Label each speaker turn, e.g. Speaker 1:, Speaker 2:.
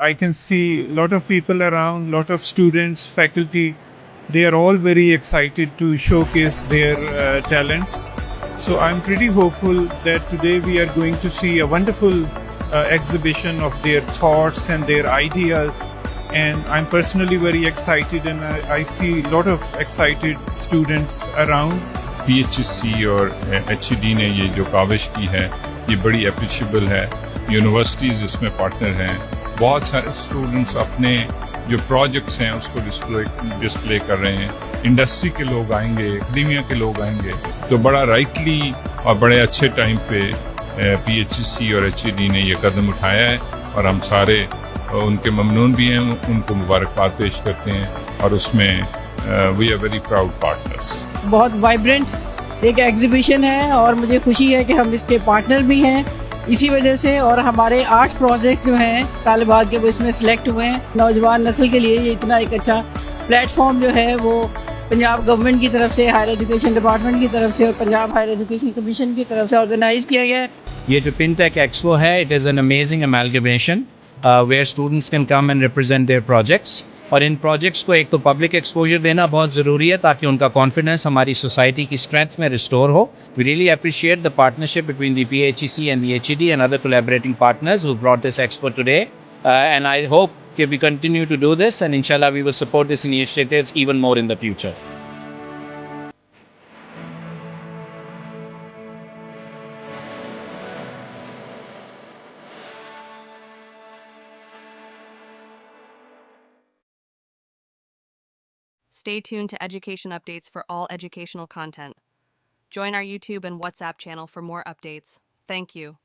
Speaker 1: I can see a lot of people around, lot of students, faculty. They are all very excited to showcase their talents. So I'm pretty hopeful that today we are going to see a wonderful exhibition of their thoughts and their ideas. And I'm personally very excited, and I see a lot of excited students around.
Speaker 2: PHC اور HED نے یہ جو کاوش کی ہے یہ بڑی appreciable ہے. Universities اس میں پارٹنر ہیں. بہت سارے اسٹوڈنٹس اپنے جو پروجیکٹس ہیں اس کو ڈسپلے کر رہے ہیں. انڈسٹری کے لوگ آئیں گے, اکیڈیمیا کے لوگ آئیں گے. تو بڑا رائٹلی اور بڑے اچھے ٹائم پہ PHC اور HED نے یہ قدم اٹھایا ہے, اور ہم سارے ان کے ممنون بھی ہیں, ان کو مبارکباد پیش کرتے ہیں. اور اس میں we are very proud partners.
Speaker 3: بہت وائبرنٹ ایک ایگزیبیشن ہے اور مجھے خوشی ہے کہ ہم اس کے پارٹنر بھی ہیں اسی وجہ سے. اور ہمارے 8 پروجیکٹ جو ہیں طالبات کے وہ اس میں سلیکٹ ہوئے ہیں. نوجوان نسل کے لیے یہ اتنا ایک اچھا پلیٹ فارم جو ہے وہ پنجاب گورنمنٹ کی طرف سے, ہائر ایجوکیشن ڈپارٹمنٹ کی طرف سے اور پنجاب ہائر ایجوکیشن کمیشن کی طرف سے آرگنائز کیا گیا ہے.
Speaker 4: یہ جو FinTech Expo ہے, it is an amazing amalgamation where students can come and represent their projects. اور ان پروجیکٹس کو ایک تو پبلک ایکسپوجر دینا بہت ضروری ہے تاکہ ان کا کانفیڈنس ہماری سوسائٹی کی اسٹرینتھ میں ریسٹور ہو. We really appreciate the partnership between the PHEC and the HED and other collaborating partners who brought this expo today. And I hope that we continue to do this, and inshallah we will support this initiatives even more in the future.
Speaker 5: Stay tuned to education updates for all educational content. Join our YouTube and WhatsApp channel for more updates. Thank you.